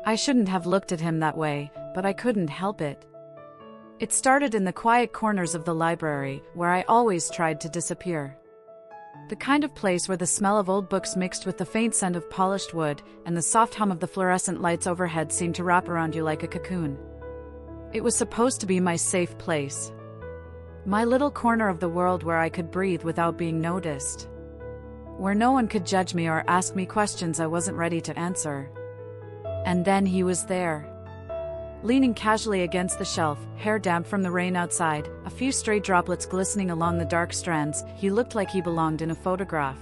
I shouldn't have looked at him that way, but I couldn't help it. It started in the quiet corners of the library, where I always tried to disappear. The kind of place where the smell of old books mixed with the faint scent of polished wood and the soft hum of the fluorescent lights overhead seemed to wrap around you like a cocoon. It was supposed to be my safe place. My little corner of the world where I could breathe without being noticed. Where no one could judge me or ask me questions I wasn't ready to answer. And then he was there. Leaning casually against the shelf, hair damp from the rain outside, a few stray droplets glistening along the dark strands, he looked like he belonged in a photograph.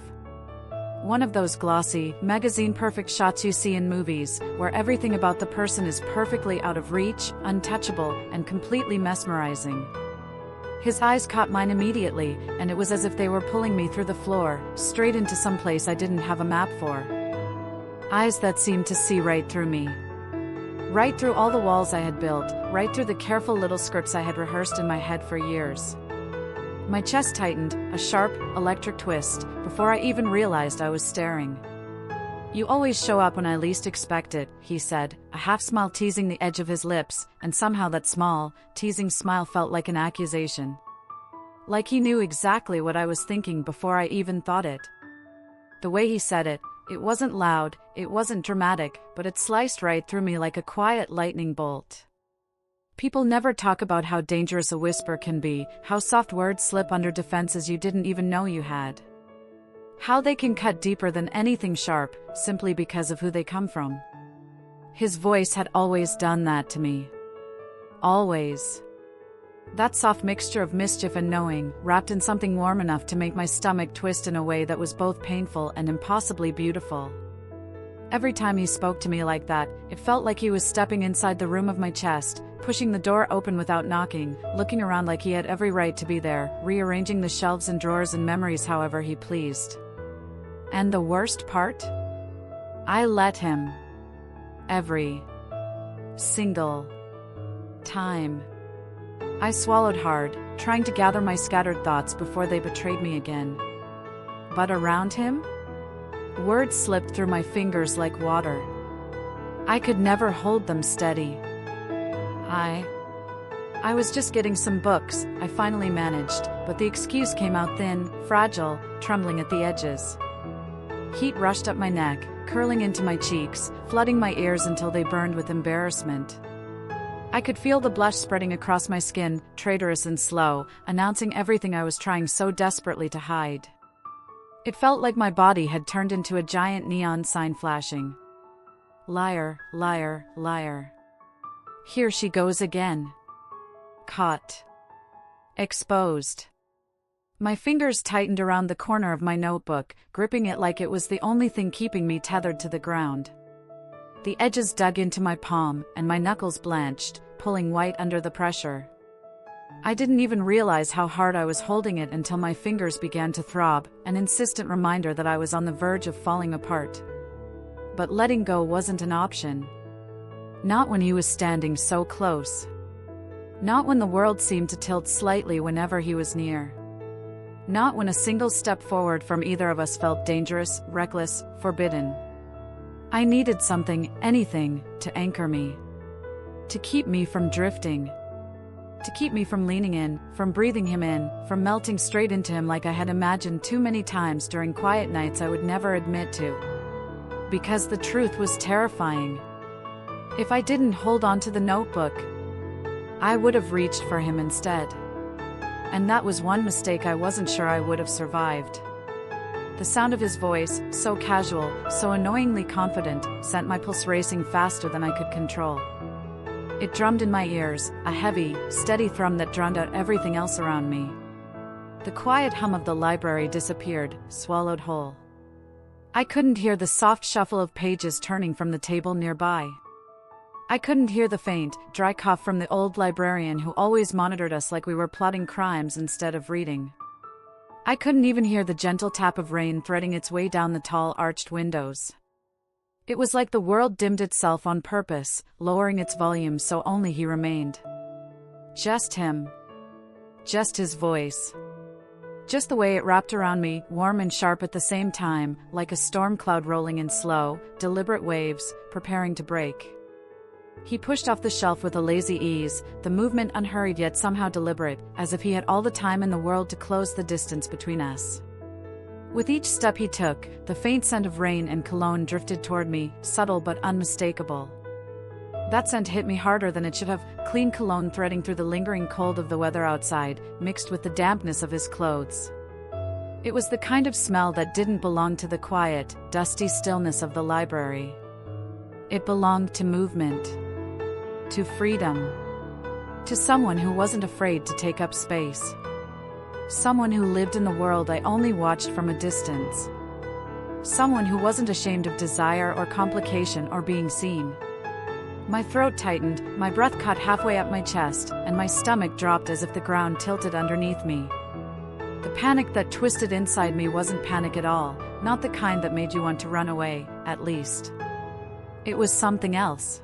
One of those glossy, magazine-perfect shots you see in movies, where everything about the person is perfectly out of reach, untouchable, and completely mesmerizing. His eyes caught mine immediately, and it was as if they were pulling me through the floor, straight into some place I didn't have a map for. Eyes that seemed to see right through me. Right through all the walls I had built, right through the careful little scripts I had rehearsed in my head for years. My chest tightened, a sharp, electric twist, before I even realized I was staring. "You always show up when I least expect it," he said, a half-smile teasing the edge of his lips, and somehow that small, teasing smile felt like an accusation. Like he knew exactly what I was thinking before I even thought it. The way he said it, it wasn't loud, it wasn't dramatic, but it sliced right through me like a quiet lightning bolt. People never talk about how dangerous a whisper can be, how soft words slip under defenses you didn't even know you had. How they can cut deeper than anything sharp, simply because of who they come from. His voice had always done that to me. Always. That soft mixture of mischief and knowing, wrapped in something warm enough to make my stomach twist in a way that was both painful and impossibly beautiful. Every time he spoke to me like that, it felt like he was stepping inside the room of my chest, pushing the door open without knocking, looking around like he had every right to be there, rearranging the shelves and drawers and memories however he pleased. And the worst part? I let him. Every single time. I swallowed hard, trying to gather my scattered thoughts before they betrayed me again. But around him? Words slipped through my fingers like water. I could never hold them steady. I was just getting some books, I finally managed, but the excuse came out thin, fragile, trembling at the edges. Heat rushed up my neck, curling into my cheeks, flooding my ears until they burned with embarrassment. I could feel the blush spreading across my skin, traitorous and slow, announcing everything I was trying so desperately to hide. It felt like my body had turned into a giant neon sign flashing. Liar, liar, liar. Here she goes again. Caught. Exposed. My fingers tightened around the corner of my notebook, gripping it like it was the only thing keeping me tethered to the ground. The edges dug into my palm, and my knuckles blanched, pulling white under the pressure. I didn't even realize how hard I was holding it until my fingers began to throb, an insistent reminder that I was on the verge of falling apart. But letting go wasn't an option. Not when he was standing so close. Not when the world seemed to tilt slightly whenever he was near. Not when a single step forward from either of us felt dangerous, reckless, forbidden. I needed something, anything, to anchor me. To keep me from drifting. To keep me from leaning in, from breathing him in, from melting straight into him like I had imagined too many times during quiet nights I would never admit to. Because the truth was terrifying. If I didn't hold on to the notebook, I would have reached for him instead. And that was one mistake I wasn't sure I would have survived. The sound of his voice, so casual, so annoyingly confident, sent my pulse racing faster than I could control. It drummed in my ears, a heavy, steady thrum that drowned out everything else around me. The quiet hum of the library disappeared, swallowed whole. I couldn't hear the soft shuffle of pages turning from the table nearby. I couldn't hear the faint, dry cough from the old librarian who always monitored us like we were plotting crimes instead of reading. I couldn't even hear the gentle tap of rain threading its way down the tall arched windows. It was like the world dimmed itself on purpose, lowering its volume so only he remained. Just him. Just his voice. Just the way it wrapped around me, warm and sharp at the same time, like a storm cloud rolling in slow, deliberate waves, preparing to break. He pushed off the shelf with a lazy ease, the movement unhurried yet somehow deliberate, as if he had all the time in the world to close the distance between us. With each step he took, the faint scent of rain and cologne drifted toward me, subtle but unmistakable. That scent hit me harder than it should have, clean cologne threading through the lingering cold of the weather outside, mixed with the dampness of his clothes. It was the kind of smell that didn't belong to the quiet, dusty stillness of the library. It belonged to movement. To freedom. To someone who wasn't afraid to take up space. Someone who lived in the world I only watched from a distance. Someone who wasn't ashamed of desire or complication or being seen. My throat tightened, my breath caught halfway up my chest, and my stomach dropped as if the ground tilted underneath me. The panic that twisted inside me wasn't panic at all, not the kind that made you want to run away, at least. It was something else.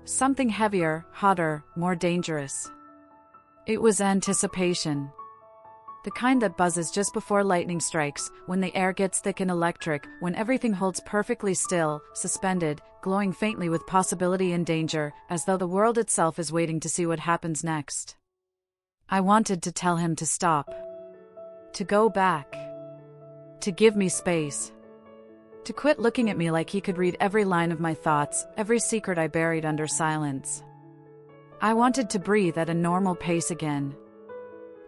Something heavier, hotter, more dangerous. It was anticipation. The kind that buzzes just before lightning strikes, when the air gets thick and electric, when everything holds perfectly still, suspended, glowing faintly with possibility and danger, as though the world itself is waiting to see what happens next. I wanted to tell him to stop. To go back. To give me space. To quit looking at me like he could read every line of my thoughts, every secret I buried under silence. I wanted to breathe at a normal pace again.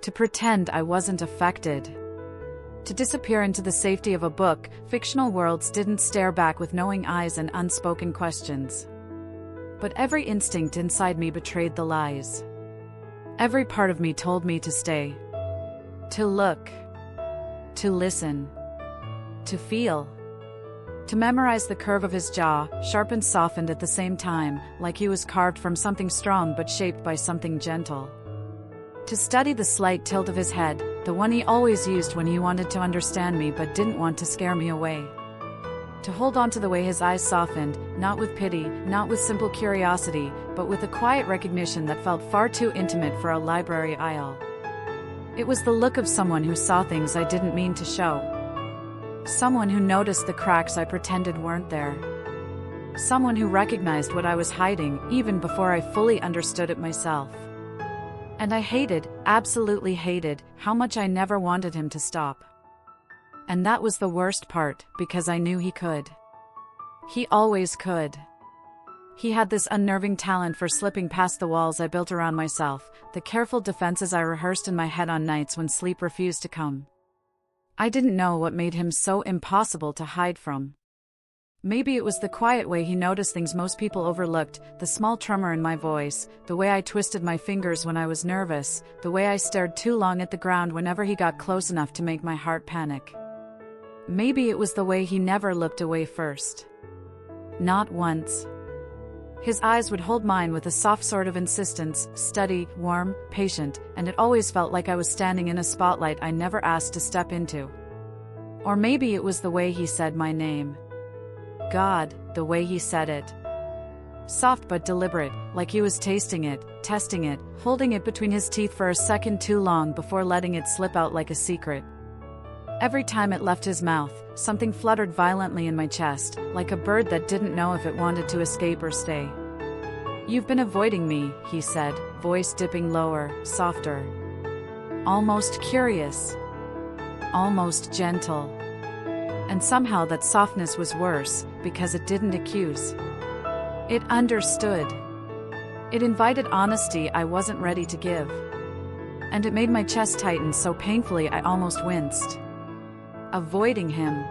To pretend I wasn't affected. To disappear into the safety of a book, fictional worlds didn't stare back with knowing eyes and unspoken questions. But every instinct inside me betrayed the lies. Every part of me told me to stay. To look. To listen. To feel. To memorize the curve of his jaw, sharp and softened at the same time, like he was carved from something strong but shaped by something gentle. To study the slight tilt of his head, the one he always used when he wanted to understand me but didn't want to scare me away. To hold on to the way his eyes softened, not with pity, not with simple curiosity, but with a quiet recognition that felt far too intimate for a library aisle. It was the look of someone who saw things I didn't mean to show. Someone who noticed the cracks I pretended weren't there. Someone who recognized what I was hiding even before I fully understood it myself. And I hated, absolutely hated, how much I never wanted him to stop. And that was the worst part, because I knew he could. He always could. He had this unnerving talent for slipping past the walls I built around myself, the careful defenses I rehearsed in my head on nights when sleep refused to come. I didn't know what made him so impossible to hide from. Maybe it was the quiet way he noticed things most people overlooked, the small tremor in my voice, the way I twisted my fingers when I was nervous, the way I stared too long at the ground whenever he got close enough to make my heart panic. Maybe it was the way he never looked away first. Not once. His eyes would hold mine with a soft sort of insistence, steady, warm, patient, and it always felt like I was standing in a spotlight I never asked to step into. Or maybe it was the way he said my name. God, the way he said it. Soft but deliberate, like he was tasting it, testing it, holding it between his teeth for a second too long before letting it slip out like a secret. Every time it left his mouth, something fluttered violently in my chest, like a bird that didn't know if it wanted to escape or stay. "You've been avoiding me," he said, voice dipping lower, softer. Almost curious. Almost gentle. And somehow that softness was worse, because it didn't accuse. It understood. It invited honesty I wasn't ready to give. And it made my chest tighten so painfully I almost winced. Avoiding him.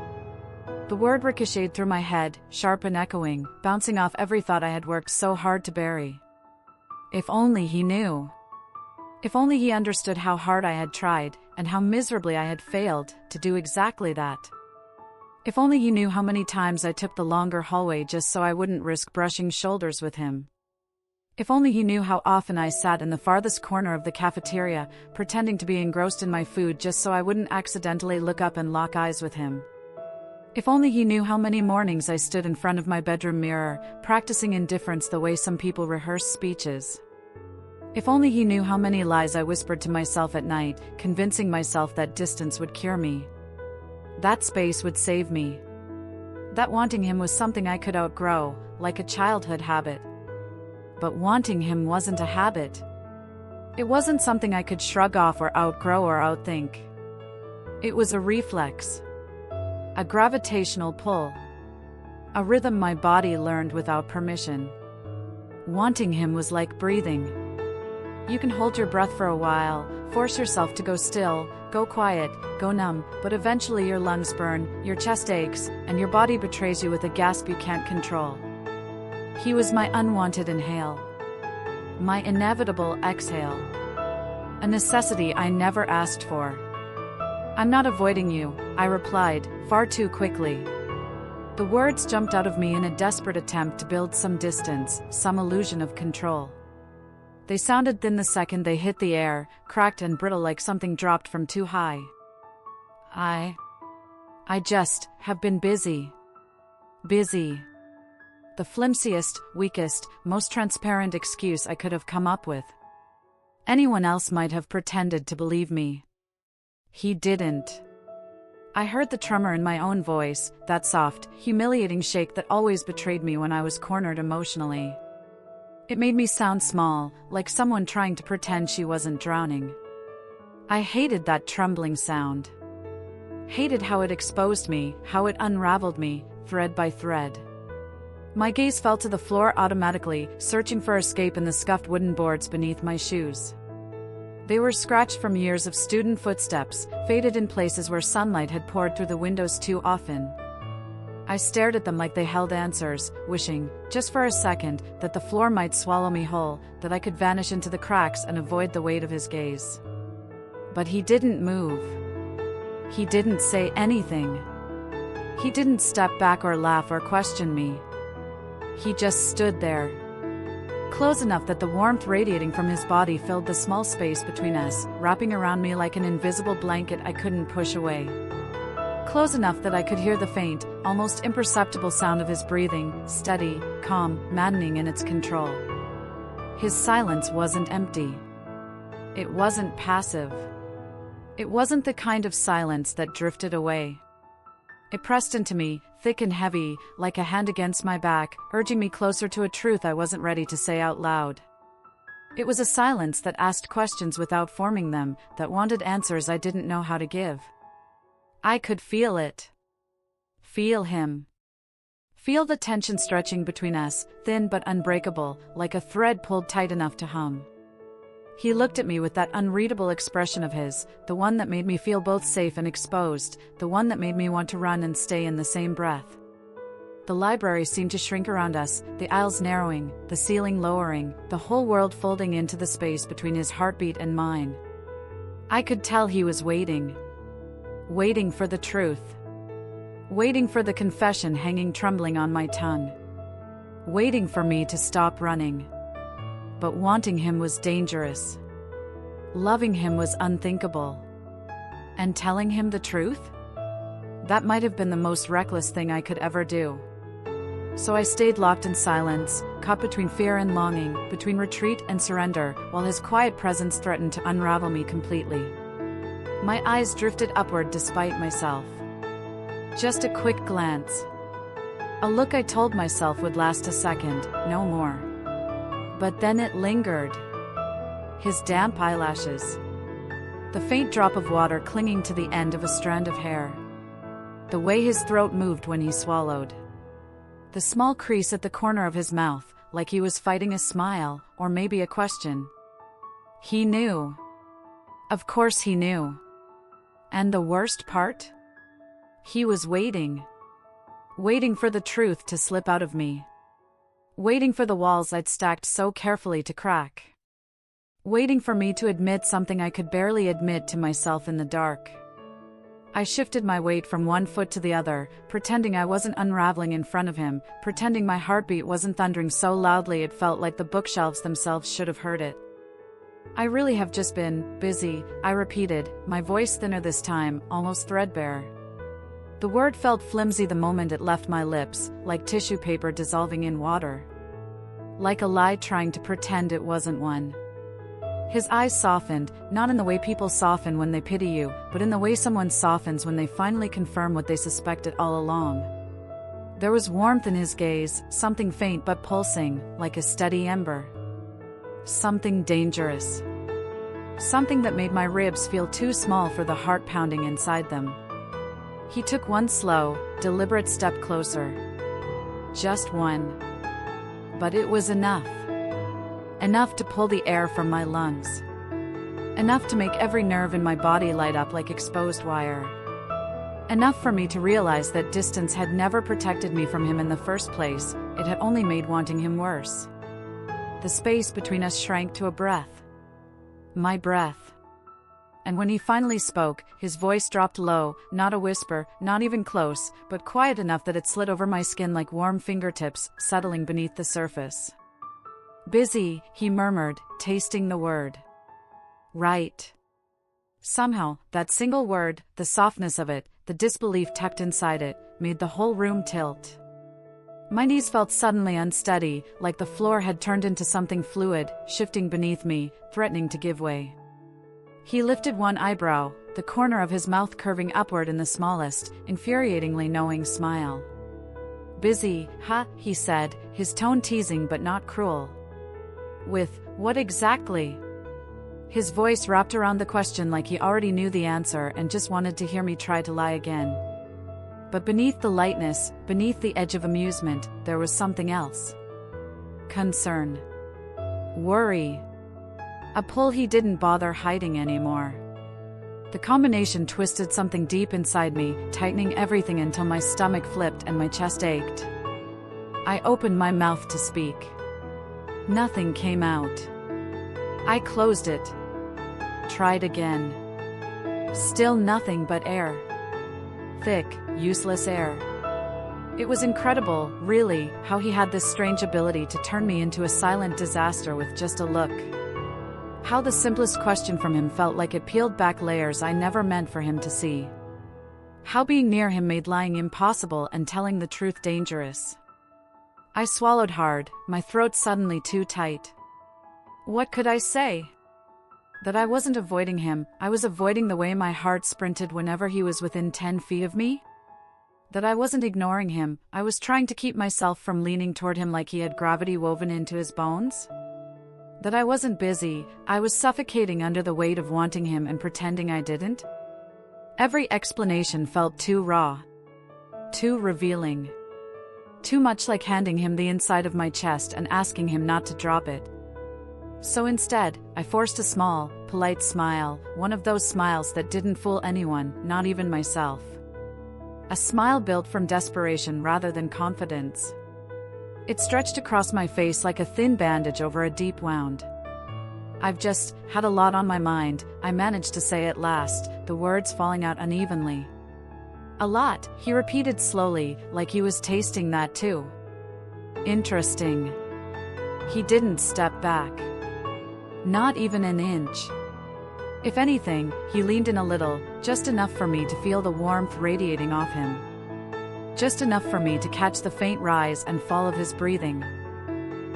The word ricocheted through my head, sharp and echoing, bouncing off every thought I had worked so hard to bury. If only he knew. If only he understood how hard I had tried, and how miserably I had failed, to do exactly that. If only he knew how many times I took the longer hallway just so I wouldn't risk brushing shoulders with him. If only he knew how often I sat in the farthest corner of the cafeteria, pretending to be engrossed in my food just so I wouldn't accidentally look up and lock eyes with him. If only he knew how many mornings I stood in front of my bedroom mirror, practicing indifference the way some people rehearse speeches. If only he knew how many lies I whispered to myself at night, convincing myself that distance would cure me. That space would save me. That wanting him was something I could outgrow, like a childhood habit. But wanting him wasn't a habit. It wasn't something I could shrug off or outgrow or outthink. It was a reflex. A gravitational pull. A rhythm my body learned without permission. Wanting him was like breathing. You can hold your breath for a while, force yourself to go still, go quiet, go numb, but eventually your lungs burn, your chest aches, and your body betrays you with a gasp you can't control. He was my unwanted inhale. My inevitable exhale. A necessity I never asked for. "I'm not avoiding you," I replied, far too quickly. The words jumped out of me in a desperate attempt to build some distance, some illusion of control. They sounded thin the second they hit the air, cracked and brittle like something dropped from too high. I just have been busy. Busy. The flimsiest, weakest, most transparent excuse I could have come up with. Anyone else might have pretended to believe me. He didn't. I heard the tremor in my own voice, that soft, humiliating shake that always betrayed me when I was cornered emotionally. It made me sound small, like someone trying to pretend she wasn't drowning. I hated that trembling sound. Hated how it exposed me, how it unraveled me, thread by thread. My gaze fell to the floor automatically, searching for escape in the scuffed wooden boards beneath my shoes. They were scratched from years of student footsteps, faded in places where sunlight had poured through the windows too often. I stared at them like they held answers, wishing, just for a second, that the floor might swallow me whole, that I could vanish into the cracks and avoid the weight of his gaze. But he didn't move. He didn't say anything. He didn't step back or laugh or question me. He just stood there. Close enough that the warmth radiating from his body filled the small space between us, wrapping around me like an invisible blanket I couldn't push away. Close enough that I could hear the faint, almost imperceptible sound of his breathing, steady, calm, maddening in its control. His silence wasn't empty. It wasn't passive. It wasn't the kind of silence that drifted away. It pressed into me, thick and heavy, like a hand against my back, urging me closer to a truth I wasn't ready to say out loud. It was a silence that asked questions without forming them, that wanted answers I didn't know how to give. I could feel it. Feel him. Feel the tension stretching between us, thin but unbreakable, like a thread pulled tight enough to hum. He looked at me with that unreadable expression of his, the one that made me feel both safe and exposed, the one that made me want to run and stay in the same breath. The library seemed to shrink around us, the aisles narrowing, the ceiling lowering, the whole world folding into the space between his heartbeat and mine. I could tell he was waiting. Waiting for the truth. Waiting for the confession hanging trembling on my tongue. Waiting for me to stop running. But wanting him was dangerous. Loving him was unthinkable. And telling him the truth? That might have been the most reckless thing I could ever do. So I stayed locked in silence, caught between fear and longing, between retreat and surrender, while his quiet presence threatened to unravel me completely. My eyes drifted upward despite myself. Just a quick glance. A look I told myself would last a second, no more. But then it lingered. His damp eyelashes. The faint drop of water clinging to the end of a strand of hair. The way his throat moved when he swallowed. The small crease at the corner of his mouth, like he was fighting a smile, or maybe a question. He knew. Of course he knew. And the worst part? He was waiting. Waiting for the truth to slip out of me. Waiting for the walls I'd stacked so carefully to crack. Waiting for me to admit something I could barely admit to myself in the dark. I shifted my weight from one foot to the other, pretending I wasn't unraveling in front of him, pretending my heartbeat wasn't thundering so loudly it felt like the bookshelves themselves should have heard it. I really have just been busy, I repeated, my voice thinner this time, almost threadbare. The word felt flimsy the moment it left my lips, like tissue paper dissolving in water. Like a lie trying to pretend it wasn't one. His eyes softened, not in the way people soften when they pity you, but in the way someone softens when they finally confirm what they suspected all along. There was warmth in his gaze, something faint but pulsing, like a steady ember. Something dangerous. Something that made my ribs feel too small for the heart pounding inside them. He took one slow, deliberate step closer. Just one. But it was enough. Enough to pull the air from my lungs. Enough to make every nerve in my body light up like exposed wire. Enough for me to realize that distance had never protected me from him in the first place, it had only made wanting him worse. The space between us shrank to a breath. My breath. And when he finally spoke, his voice dropped low, not a whisper, not even close, but quiet enough that it slid over my skin like warm fingertips, settling beneath the surface. "Busy," he murmured, tasting the word. Right. Somehow, that single word, the softness of it, the disbelief tucked inside it, made the whole room tilt. My knees felt suddenly unsteady, like the floor had turned into something fluid, shifting beneath me, threatening to give way. He lifted one eyebrow, the corner of his mouth curving upward in the smallest, infuriatingly knowing smile. "Busy, huh?" he said, his tone teasing but not cruel. "With what exactly?" His voice wrapped around the question like he already knew the answer and just wanted to hear me try to lie again. But beneath the lightness, beneath the edge of amusement, there was something else. Concern. Worry. A pull he didn't bother hiding anymore. The combination twisted something deep inside me, tightening everything until my stomach flipped and my chest ached. I opened my mouth to speak. Nothing came out. I closed it. Tried again. Still nothing but air. Thick, useless air. It was incredible, really, how he had this strange ability to turn me into a silent disaster with just a look. How the simplest question from him felt like it peeled back layers I never meant for him to see. How being near him made lying impossible and telling the truth dangerous. I swallowed hard, my throat suddenly too tight. What could I say? That I wasn't avoiding him, I was avoiding the way my heart sprinted whenever he was within 10 feet of me? That I wasn't ignoring him, I was trying to keep myself from leaning toward him like he had gravity woven into his bones? That I wasn't busy, I was suffocating under the weight of wanting him and pretending I didn't? Every explanation felt too raw. Too revealing. Too much like handing him the inside of my chest and asking him not to drop it. So instead, I forced a small, polite smile, one of those smiles that didn't fool anyone, not even myself. A smile built from desperation rather than confidence. It stretched across my face like a thin bandage over a deep wound. "I've just had a lot on my mind," I managed to say at last, the words falling out unevenly. "A lot," he repeated slowly, like he was tasting that too. Interesting. He didn't step back. Not even an inch. If anything, he leaned in a little, just enough for me to feel the warmth radiating off him. Just enough for me to catch the faint rise and fall of his breathing.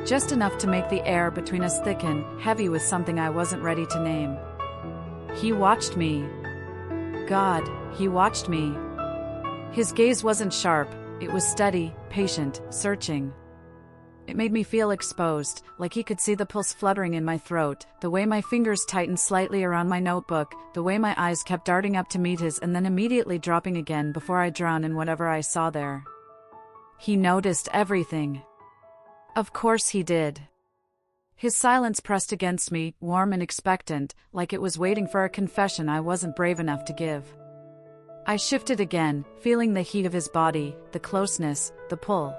Just enough to make the air between us thicken, heavy with something I wasn't ready to name. He watched me. God, he watched me. His gaze wasn't sharp, it was steady, patient, searching. It made me feel exposed, like he could see the pulse fluttering in my throat, the way my fingers tightened slightly around my notebook, the way my eyes kept darting up to meet his and then immediately dropping again before I drowned in whatever I saw there. He noticed everything. Of course he did. His silence pressed against me, warm and expectant, like it was waiting for a confession I wasn't brave enough to give. I shifted again, feeling the heat of his body, the closeness, the pull.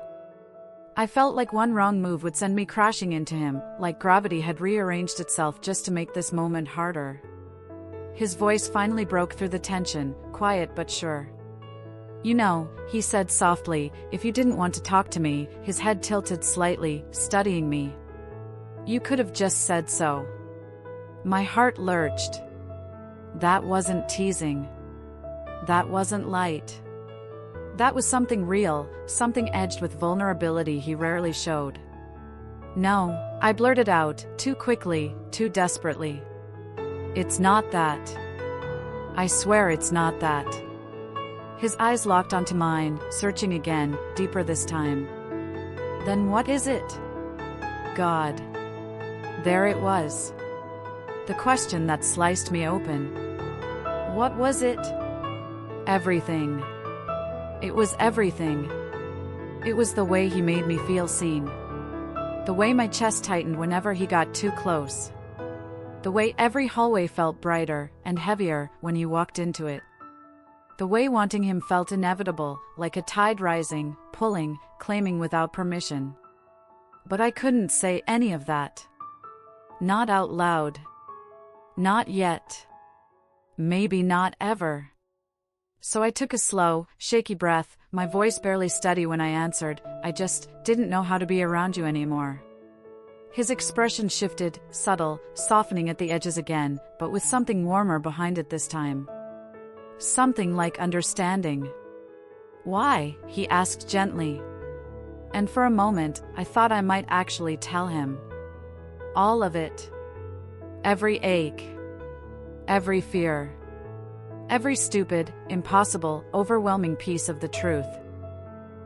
I felt like one wrong move would send me crashing into him, like gravity had rearranged itself just to make this moment harder. His voice finally broke through the tension, quiet but sure. "You know," he said softly, "if you didn't want to talk to me," his head tilted slightly, studying me. "You could have just said so." My heart lurched. That wasn't teasing. That wasn't light. That was something real, something edged with vulnerability he rarely showed. "No," I blurted out, too quickly, too desperately. "It's not that. I swear it's not that." His eyes locked onto mine, searching again, deeper this time. Then what is it? God. There it was. The question that sliced me open. What was it? Everything. It was everything. It was the way he made me feel seen. The way my chest tightened whenever he got too close. The way every hallway felt brighter and heavier when he walked into it. The way wanting him felt inevitable, like a tide rising, pulling, claiming without permission. But I couldn't say any of that. Not out loud. Not yet. Maybe not ever. So I took a slow, shaky breath, my voice barely steady when I answered, I just didn't know how to be around you anymore. His expression shifted, subtle, softening at the edges again, but with something warmer behind it this time. Something like understanding. Why? He asked gently. And for a moment, I thought I might actually tell him. All of it. Every ache. Every fear. Every stupid, impossible, overwhelming piece of the truth.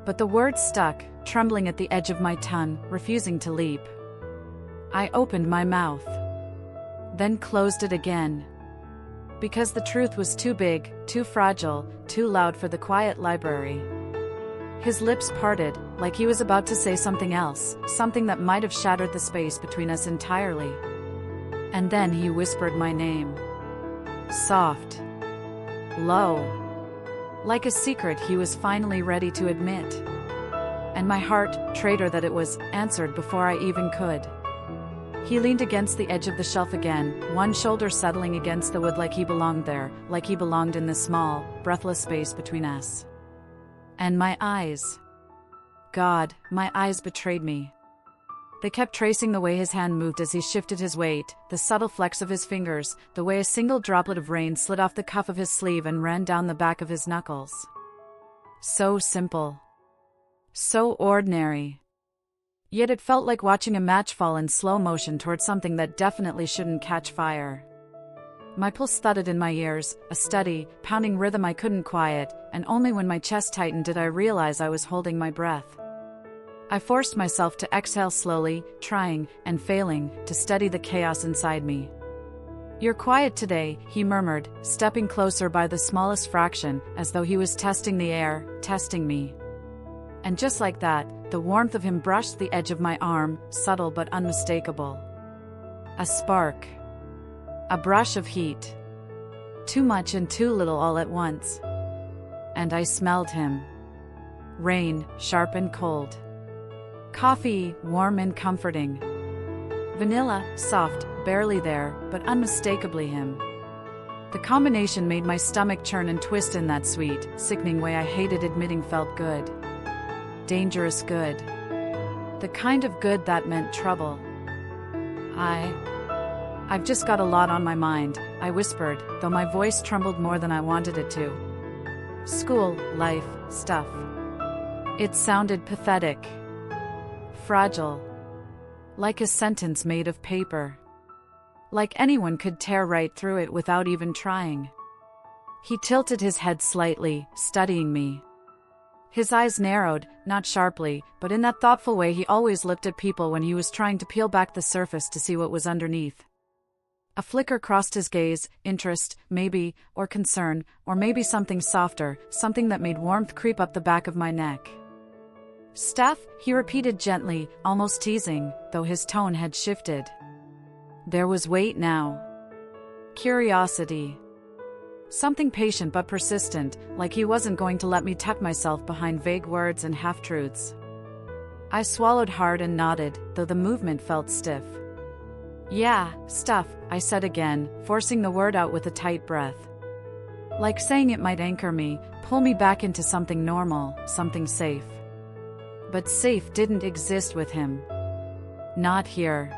But the words stuck, trembling at the edge of my tongue, refusing to leap. I opened my mouth. Then closed it again. Because the truth was too big, too fragile, too loud for the quiet library. His lips parted, like he was about to say something else, something that might have shattered the space between us entirely. And then he whispered my name. Soft. Low. Like a secret he was finally ready to admit. And my heart, traitor that it was, answered before I even could. He leaned against the edge of the shelf again, one shoulder settling against the wood like he belonged there, like he belonged in the small, breathless space between us. And my eyes. God, my eyes betrayed me. They kept tracing the way his hand moved as he shifted his weight, the subtle flex of his fingers, the way a single droplet of rain slid off the cuff of his sleeve and ran down the back of his knuckles. So simple. So ordinary. Yet it felt like watching a match fall in slow motion toward something that definitely shouldn't catch fire. My pulse thudded in my ears, a steady, pounding rhythm I couldn't quiet, and only when my chest tightened did I realize I was holding my breath. I forced myself to exhale slowly, trying, and failing, to steady the chaos inside me. You're quiet today, he murmured, stepping closer by the smallest fraction, as though he was testing the air, testing me. And just like that, the warmth of him brushed the edge of my arm, subtle but unmistakable. A spark. A brush of heat. Too much and too little all at once. And I smelled him. Rain, sharp and cold. Coffee, warm and comforting. Vanilla, soft, barely there, but unmistakably him. The combination made my stomach churn and twist in that sweet, sickening way I hated admitting felt good. Dangerous good. The kind of good that meant trouble. I've just got a lot on my mind, I whispered, though my voice trembled more than I wanted it to. School, life, stuff. It sounded pathetic. Fragile. Like a sentence made of paper. Like anyone could tear right through it without even trying. He tilted his head slightly, studying me. His eyes narrowed, not sharply, but in that thoughtful way he always looked at people when he was trying to peel back the surface to see what was underneath. A flicker crossed his gaze, interest, maybe, or concern, or maybe something softer, something that made warmth creep up the back of my neck. Stuff, he repeated gently, almost teasing, though his tone had shifted. There was weight now. Curiosity. Something patient but persistent, like he wasn't going to let me tuck myself behind vague words and half-truths. I swallowed hard and nodded, though the movement felt stiff. Yeah, stuff, I said again, forcing the word out with a tight breath. Like saying it might anchor me, pull me back into something normal, something safe. But safe didn't exist with him. Not here.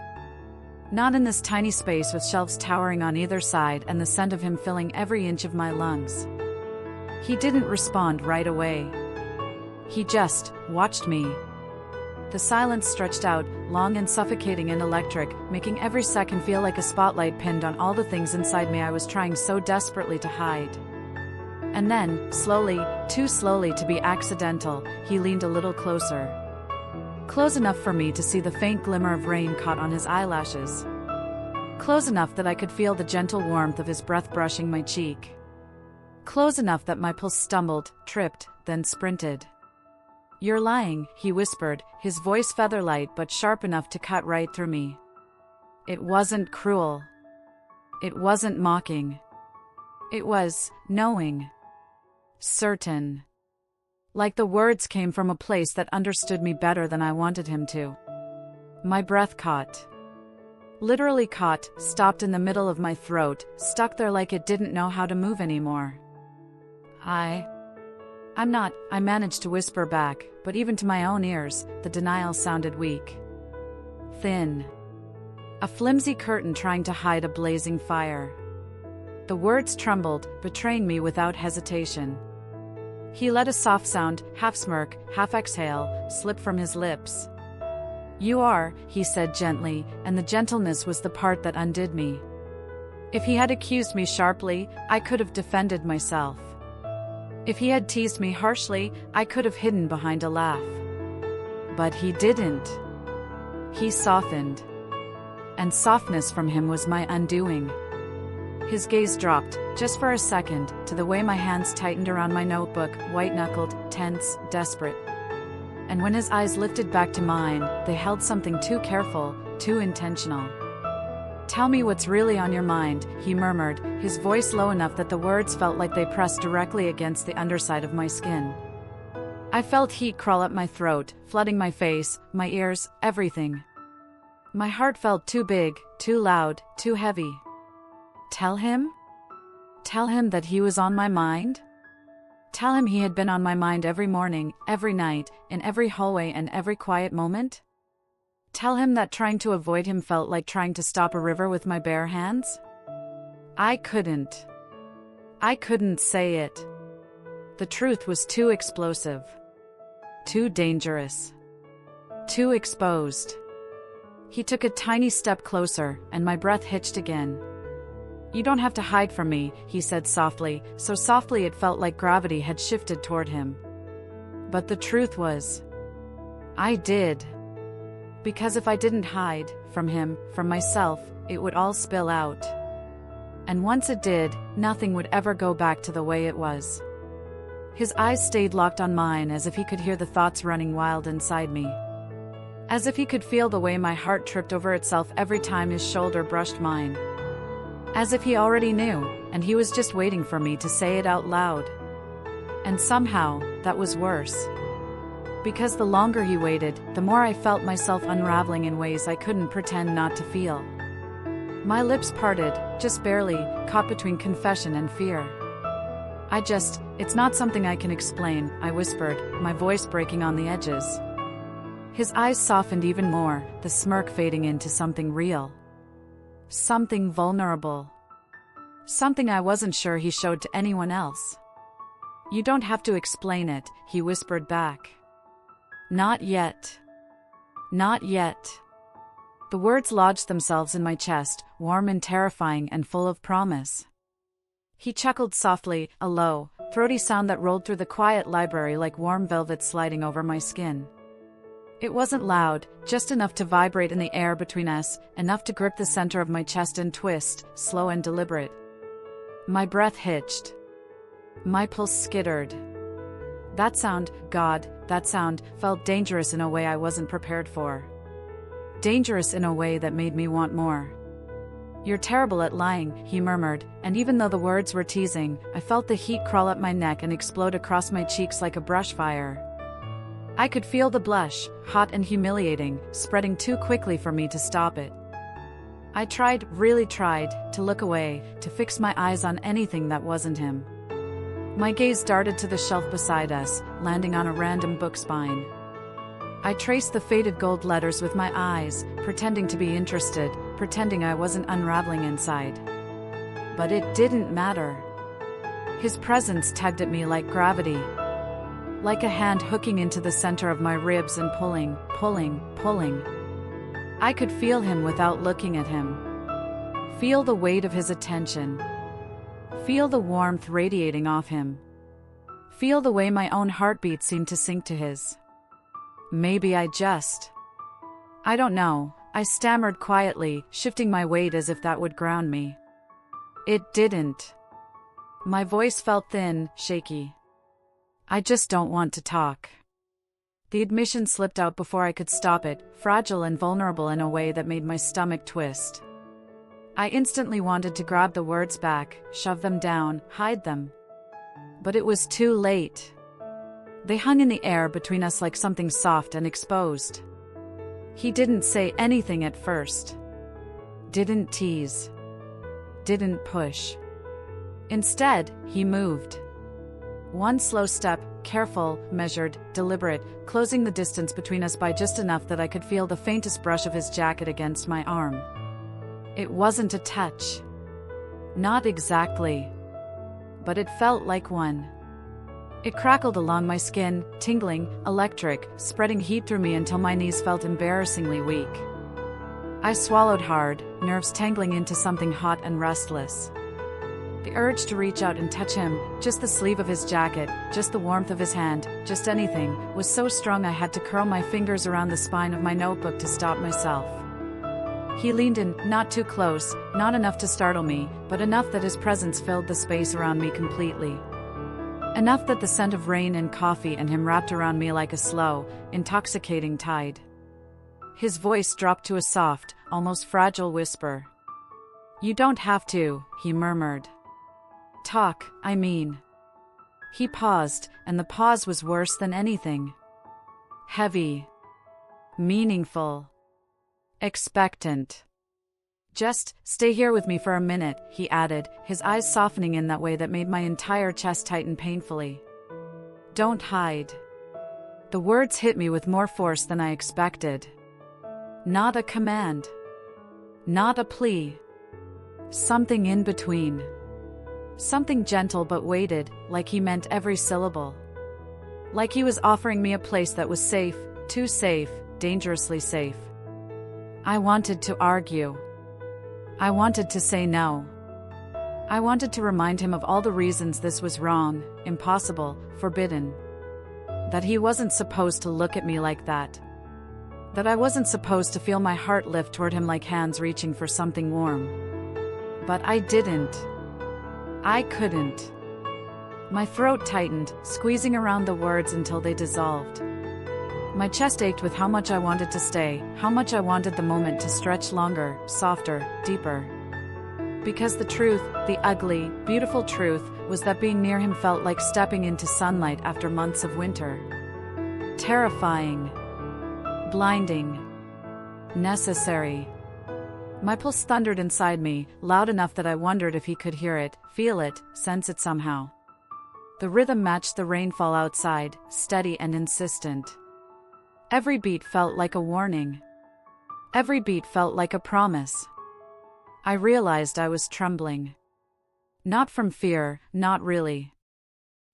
Not in this tiny space with shelves towering on either side and the scent of him filling every inch of my lungs. He didn't respond right away. He just watched me. The silence stretched out, long and suffocating and electric, making every second feel like a spotlight pinned on all the things inside me I was trying so desperately to hide. And then, slowly, too slowly to be accidental, he leaned a little closer. Close enough for me to see the faint glimmer of rain caught on his eyelashes. Close enough that I could feel the gentle warmth of his breath brushing my cheek. Close enough that my pulse stumbled, tripped, then sprinted. "You're lying," he whispered, his voice feather-light but sharp enough to cut right through me. It wasn't cruel. It wasn't mocking. It was knowing. Certain. Like the words came from a place that understood me better than I wanted him to. My breath caught. Literally caught, stopped in the middle of my throat, stuck there like it didn't know how to move anymore. I'm not, I managed to whisper back, but even to my own ears, the denial sounded weak. Thin. A flimsy curtain trying to hide a blazing fire. The words trembled, betraying me without hesitation. He let a soft sound, half smirk, half exhale, slip from his lips. "You are," he said gently, and the gentleness was the part that undid me. If he had accused me sharply, I could have defended myself. If he had teased me harshly, I could have hidden behind a laugh. But he didn't. He softened. And softness from him was my undoing. His gaze dropped, just for a second, to the way my hands tightened around my notebook, white-knuckled, tense, desperate. And when his eyes lifted back to mine, they held something too careful, too intentional. "Tell me what's really on your mind," he murmured, his voice low enough that the words felt like they pressed directly against the underside of my skin. I felt heat crawl up my throat, flooding my face, my ears, everything. My heart felt too big, too loud, too heavy. Tell him? Tell him that he was on my mind? Tell him he had been on my mind every morning, every night, in every hallway and every quiet moment? Tell him that trying to avoid him felt like trying to stop a river with my bare hands? I couldn't. I couldn't say it. The truth was too explosive. Too dangerous. Too exposed. He took a tiny step closer, and my breath hitched again. "You don't have to hide from me," he said softly, so softly it felt like gravity had shifted toward him. But the truth was, I did. Because if I didn't hide, from him, from myself, it would all spill out. And once it did, nothing would ever go back to the way it was. His eyes stayed locked on mine as if he could hear the thoughts running wild inside me. As if he could feel the way my heart tripped over itself every time his shoulder brushed mine. As if he already knew, and he was just waiting for me to say it out loud. And somehow, that was worse. Because the longer he waited, the more I felt myself unraveling in ways I couldn't pretend not to feel. My lips parted, just barely, caught between confession and fear. It's not something I can explain, I whispered, my voice breaking on the edges. His eyes softened even more, the smirk fading into something real. Something vulnerable. Something I wasn't sure he showed to anyone else. "You don't have to explain it," he whispered back. "Not yet. Not yet." The words lodged themselves in my chest, warm and terrifying and full of promise. He chuckled softly, a low, throaty sound that rolled through the quiet library like warm velvet sliding over my skin. It wasn't loud, just enough to vibrate in the air between us, enough to grip the center of my chest and twist, slow and deliberate. My breath hitched. My pulse skittered. That sound, God, that sound, felt dangerous in a way I wasn't prepared for. Dangerous in a way that made me want more. "You're terrible at lying," he murmured, and even though the words were teasing, I felt the heat crawl up my neck and explode across my cheeks like a brush fire. I could feel the blush, hot and humiliating, spreading too quickly for me to stop it. I tried, really tried, to look away, to fix my eyes on anything that wasn't him. My gaze darted to the shelf beside us, landing on a random book spine. I traced the faded gold letters with my eyes, pretending to be interested, pretending I wasn't unraveling inside. But it didn't matter. His presence tugged at me like gravity. Like a hand hooking into the center of my ribs and pulling, pulling, pulling. I could feel him without looking at him. Feel the weight of his attention. Feel the warmth radiating off him. Feel the way my own heartbeat seemed to sink to his. Maybe I don't know, I stammered quietly, shifting my weight as if that would ground me. It didn't. My voice felt thin, shaky. I just don't want to talk. The admission slipped out before I could stop it, fragile and vulnerable in a way that made my stomach twist. I instantly wanted to grab the words back, shove them down, hide them. But it was too late. They hung in the air between us like something soft and exposed. He didn't say anything at first. Didn't tease. Didn't push. Instead, he moved. One slow step, careful, measured, deliberate, closing the distance between us by just enough that I could feel the faintest brush of his jacket against my arm. It wasn't a touch. Not exactly. But it felt like one. It crackled along my skin, tingling, electric, spreading heat through me until my knees felt embarrassingly weak. I swallowed hard, nerves tangling into something hot and restless. The urge to reach out and touch him, just the sleeve of his jacket, just the warmth of his hand, just anything, was so strong I had to curl my fingers around the spine of my notebook to stop myself. He leaned in, not too close, not enough to startle me, but enough that his presence filled the space around me completely. Enough that the scent of rain and coffee and him wrapped around me like a slow, intoxicating tide. His voice dropped to a soft, almost fragile whisper. "You don't have to," he murmured. "Talk, I mean." He paused, and the pause was worse than anything. Heavy. Meaningful. Expectant. "Just stay here with me for a minute," he added, his eyes softening in that way that made my entire chest tighten painfully. "Don't hide." The words hit me with more force than I expected. Not a command. Not a plea. Something in between. Something gentle but weighted, like he meant every syllable. Like he was offering me a place that was safe, too safe, dangerously safe. I wanted to argue. I wanted to say no. I wanted to remind him of all the reasons this was wrong, impossible, forbidden. That he wasn't supposed to look at me like that. That I wasn't supposed to feel my heart lift toward him like hands reaching for something warm. But I didn't. I couldn't. My throat tightened, squeezing around the words until they dissolved. My chest ached with how much I wanted to stay, how much I wanted the moment to stretch longer, softer, deeper. Because the truth, the ugly, beautiful truth, was that being near him felt like stepping into sunlight after months of winter. Terrifying. Blinding. Necessary. My pulse thundered inside me, loud enough that I wondered if he could hear it, feel it, sense it somehow. The rhythm matched the rainfall outside, steady and insistent. Every beat felt like a warning. Every beat felt like a promise. I realized I was trembling. Not from fear, not really.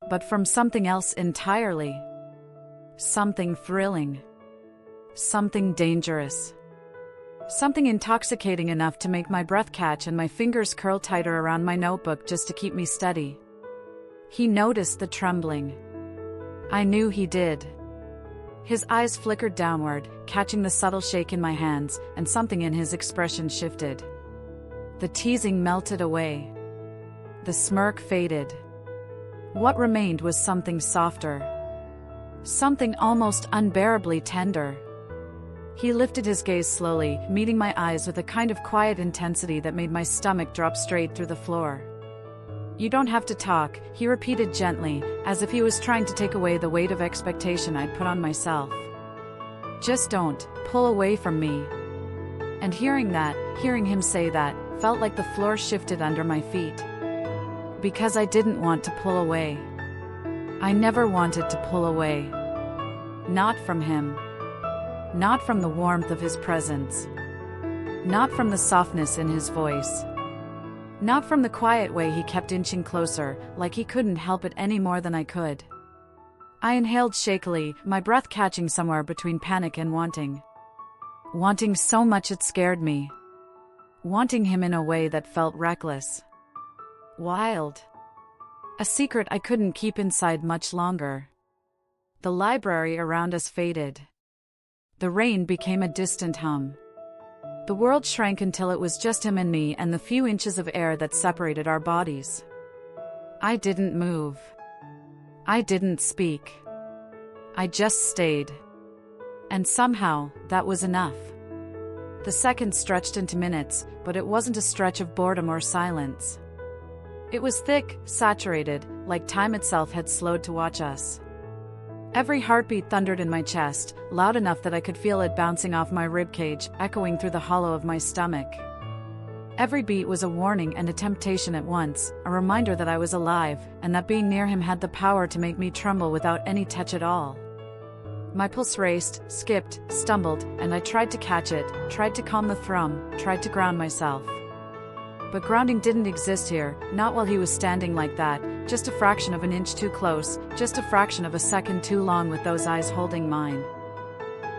But from something else entirely. Something thrilling. Something dangerous. Something intoxicating enough to make my breath catch and my fingers curl tighter around my notebook just to keep me steady. He noticed the trembling. I knew he did. His eyes flickered downward, catching the subtle shake in my hands, and something in his expression shifted. The teasing melted away. The smirk faded. What remained was something softer. Something almost unbearably tender. He lifted his gaze slowly, meeting my eyes with a kind of quiet intensity that made my stomach drop straight through the floor. "You don't have to talk," he repeated gently, as if he was trying to take away the weight of expectation I'd put on myself. "Just don't pull away from me." And hearing him say that, felt like the floor shifted under my feet. Because I didn't want to pull away. I never wanted to pull away. Not from him. Not from the warmth of his presence. Not from the softness in his voice. Not from the quiet way he kept inching closer, like he couldn't help it any more than I could. I inhaled shakily, my breath catching somewhere between panic and wanting. Wanting so much it scared me. Wanting him in a way that felt reckless. Wild. A secret I couldn't keep inside much longer. The library around us faded. The rain became a distant hum. The world shrank until it was just him and me and the few inches of air that separated our bodies. I didn't move. I didn't speak. I just stayed. And somehow, that was enough. The seconds stretched into minutes, but it wasn't a stretch of boredom or silence. It was thick, saturated, like time itself had slowed to watch us. Every heartbeat thundered in my chest, loud enough that I could feel it bouncing off my ribcage, echoing through the hollow of my stomach. Every beat was a warning and a temptation at once, a reminder that I was alive, and that being near him had the power to make me tremble without any touch at all. My pulse raced, skipped, stumbled, and I tried to catch it, tried to calm the thrum, tried to ground myself. But grounding didn't exist here, not while he was standing like that, just a fraction of an inch too close, just a fraction of a second too long with those eyes holding mine.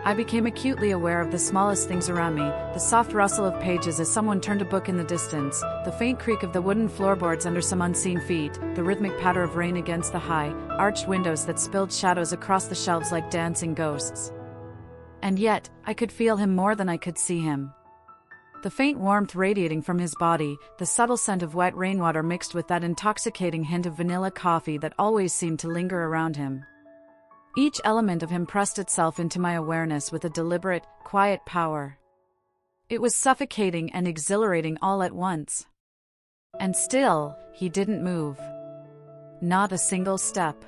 I became acutely aware of the smallest things around me, the soft rustle of pages as someone turned a book in the distance, the faint creak of the wooden floorboards under some unseen feet, the rhythmic patter of rain against the high, arched windows that spilled shadows across the shelves like dancing ghosts. And yet, I could feel him more than I could see him. The faint warmth radiating from his body, the subtle scent of wet rainwater mixed with that intoxicating hint of vanilla coffee that always seemed to linger around him. Each element of him pressed itself into my awareness with a deliberate, quiet power. It was suffocating and exhilarating all at once. And still, he didn't move. Not a single step.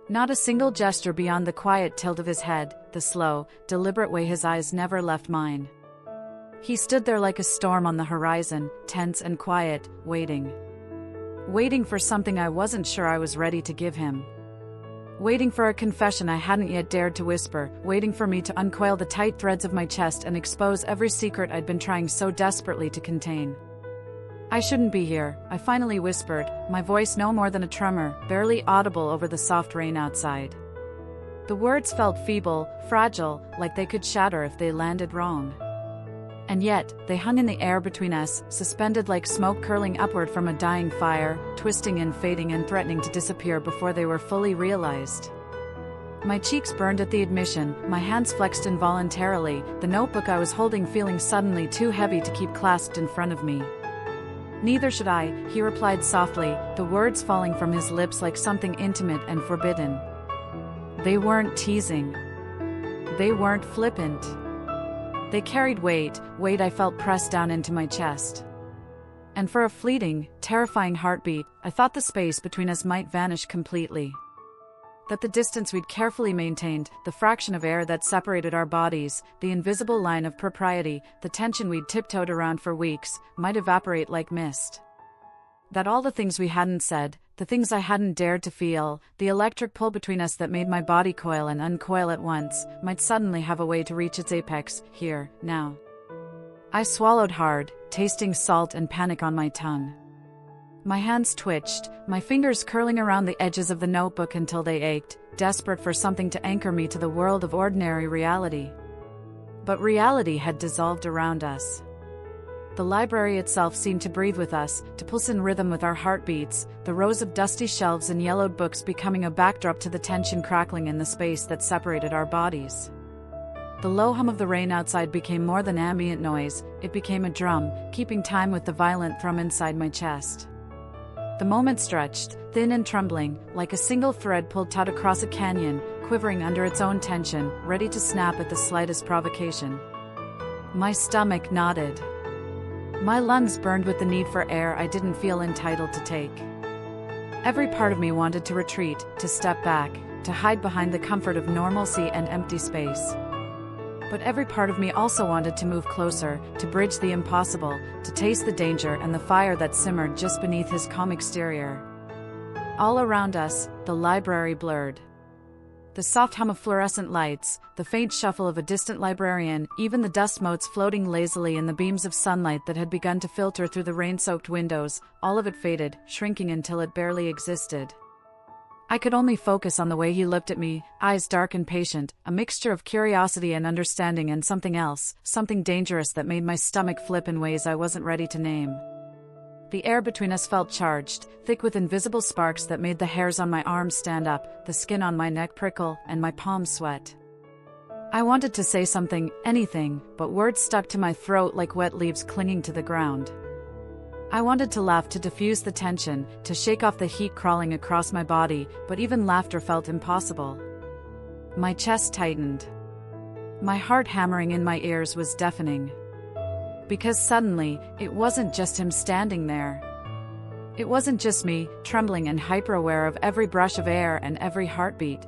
Not a single gesture beyond the quiet tilt of his head, the slow, deliberate way his eyes never left mine. He stood there like a storm on the horizon, tense and quiet, waiting. Waiting for something I wasn't sure I was ready to give him. Waiting for a confession I hadn't yet dared to whisper, waiting for me to uncoil the tight threads of my chest and expose every secret I'd been trying so desperately to contain. "I shouldn't be here," I finally whispered, my voice no more than a tremor, barely audible over the soft rain outside. The words felt feeble, fragile, like they could shatter if they landed wrong. And yet, they hung in the air between us, suspended like smoke curling upward from a dying fire, twisting and fading and threatening to disappear before they were fully realized. My cheeks burned at the admission, my hands flexed involuntarily, the notebook I was holding feeling suddenly too heavy to keep clasped in front of me. "Neither should I," he replied softly, the words falling from his lips like something intimate and forbidden. They weren't teasing. They weren't flippant. They carried weight I felt pressed down into my chest. And for a fleeting, terrifying heartbeat, I thought the space between us might vanish completely. That the distance we'd carefully maintained, the fraction of air that separated our bodies, the invisible line of propriety, the tension we'd tiptoed around for weeks, might evaporate like mist. That all the things we hadn't said, the things I hadn't dared to feel, the electric pull between us that made my body coil and uncoil at once, might suddenly have a way to reach its apex, here, now. I swallowed hard, tasting salt and panic on my tongue. My hands twitched, my fingers curling around the edges of the notebook until they ached, desperate for something to anchor me to the world of ordinary reality. But reality had dissolved around us. The library itself seemed to breathe with us, to pulse in rhythm with our heartbeats, the rows of dusty shelves and yellowed books becoming a backdrop to the tension crackling in the space that separated our bodies. The low hum of the rain outside became more than ambient noise, it became a drum, keeping time with the violent thrum inside my chest. The moment stretched, thin and trembling, like a single thread pulled taut across a canyon, quivering under its own tension, ready to snap at the slightest provocation. My stomach knotted. My lungs burned with the need for air I didn't feel entitled to take. Every part of me wanted to retreat, to step back, to hide behind the comfort of normalcy and empty space. But every part of me also wanted to move closer, to bridge the impossible, to taste the danger and the fire that simmered just beneath his calm exterior. All around us, the library blurred. The soft hum of fluorescent lights, the faint shuffle of a distant librarian, even the dust motes floating lazily in the beams of sunlight that had begun to filter through the rain-soaked windows, all of it faded, shrinking until it barely existed. I could only focus on the way he looked at me, eyes dark and patient, a mixture of curiosity and understanding and something else, something dangerous that made my stomach flip in ways I wasn't ready to name. The air between us felt charged, thick with invisible sparks that made the hairs on my arms stand up, the skin on my neck prickle, and my palms sweat. I wanted to say something, anything, but words stuck to my throat like wet leaves clinging to the ground. I wanted to laugh to diffuse the tension, to shake off the heat crawling across my body, but even laughter felt impossible. My chest tightened. My heart hammering in my ears was deafening. Because suddenly, it wasn't just him standing there. It wasn't just me, trembling and hyper-aware of every brush of air and every heartbeat.